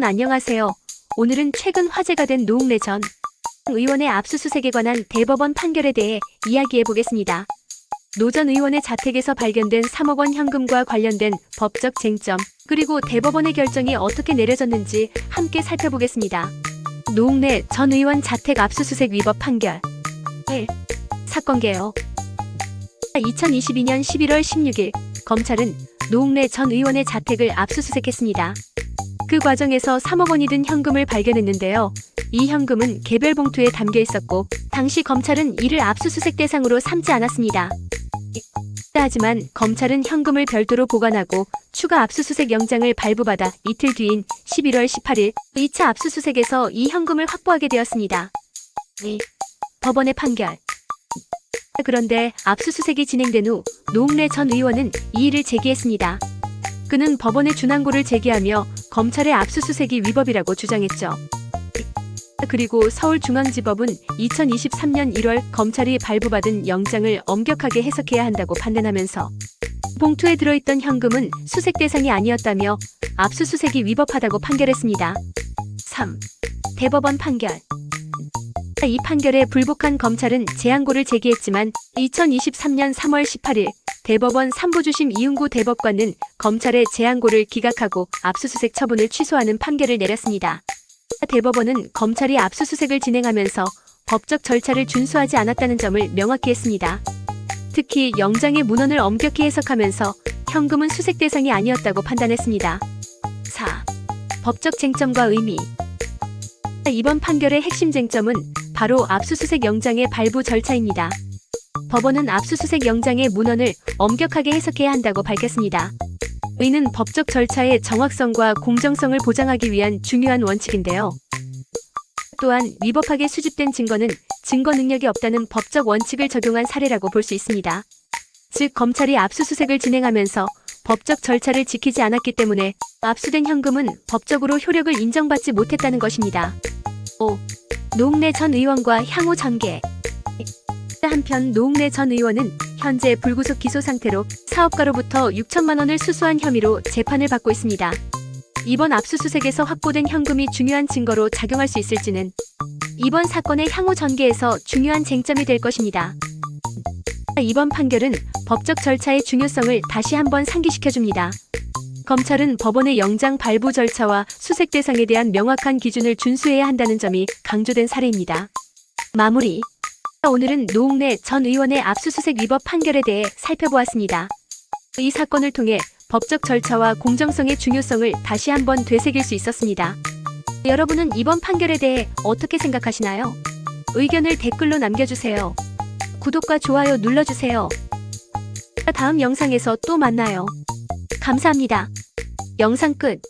안녕하세요. 오늘은 최근 화제가 된 노웅래 전 의원의 압수수색에 관한 대법원 판결에 대해 이야기해 보겠습니다. 노 전 의원의 자택에서 발견된 3억 원 현금과 관련된 법적 쟁점, 그리고 대법원의 결정이 어떻게 내려졌는지 함께 살펴보겠습니다. 노웅래 전 의원 자택 압수수색 위법 판결 1. 사건 개요. 2022년 11월 16일 검찰은 노웅래 전 의원의 자택을 압수수색했습니다. 그 과정에서 3억 원이 든 현금을 발견했는데요. 이 현금은 개별 봉투에 담겨 있었고 당시 검찰은 이를 압수수색 대상으로 삼지 않았습니다. 하지만 검찰은 현금을 별도로 보관하고 추가 압수수색 영장을 발부받아 이틀 뒤인 11월 18일 2차 압수수색에서 이 현금을 확보하게 되었습니다. 법원의 판결. 그런데 압수수색이 진행된 후 노웅래 전 의원은 이의를 제기했습니다. 그는 법원에 준항고를 제기하며 검찰의 압수수색이 위법이라고 주장했죠. 그리고 서울중앙지법은 2023년 1월 검찰이 발부받은 영장을 엄격하게 해석해야 한다고 판단하면서 봉투에 들어있던 현금은 수색 대상이 아니었다며 압수수색이 위법하다고 판결했습니다. 3. 대법원 판결. 이 판결에 불복한 검찰은 재항고를 제기했지만 2023년 3월 18일 대법원 3부주심 이은구 대법관은 검찰의 재항고를 기각하고 압수수색 처분을 취소하는 판결을 내렸습니다. 대법원은 검찰이 압수수색을 진행하면서 법적 절차를 준수하지 않았다는 점을 명확히 했습니다. 특히 영장의 문헌을 엄격히 해석하면서 현금은 수색 대상이 아니었다고 판단했습니다. 4. 법적 쟁점과 의미. 이번 판결의 핵심 쟁점은 바로 압수수색 영장의 발부 절차입니다. 법원은 압수수색 영장의 문헌을 엄격하게 해석해야 한다고 밝혔습니다. 이는 법적 절차의 정확성과 공정성을 보장하기 위한 중요한 원칙인데요. 또한 위법하게 수집된 증거는 증거 능력이 없다는 법적 원칙을 적용한 사례라고 볼 수 있습니다. 즉 검찰이 압수수색을 진행하면서 법적 절차를 지키지 않았기 때문에 압수된 현금은 법적으로 효력을 인정받지 못했다는 것입니다. 5. 노웅래 전 의원과 향후 전개. 한편 노웅래 전 의원은 현재 불구속 기소 상태로 사업가로부터 6천만 원을 수수한 혐의로 재판을 받고 있습니다. 이번 압수수색에서 확보된 현금이 중요한 증거로 작용할 수 있을지는 이번 사건의 향후 전개에서 중요한 쟁점이 될 것입니다. 이번 판결은 법적 절차의 중요성을 다시 한번 상기시켜줍니다. 검찰은 법원의 영장 발부 절차와 수색 대상에 대한 명확한 기준을 준수해야 한다는 점이 강조된 사례입니다. 마무리. 오늘은 노웅래 전 의원의 압수수색 위법 판결에 대해 살펴보았습니다. 이 사건을 통해 법적 절차와 공정성의 중요성을 다시 한번 되새길 수 있었습니다. 여러분은 이번 판결에 대해 어떻게 생각하시나요? 의견을 댓글로 남겨주세요. 구독과 좋아요 눌러주세요. 다음 영상에서 또 만나요. 감사합니다. 영상 끝.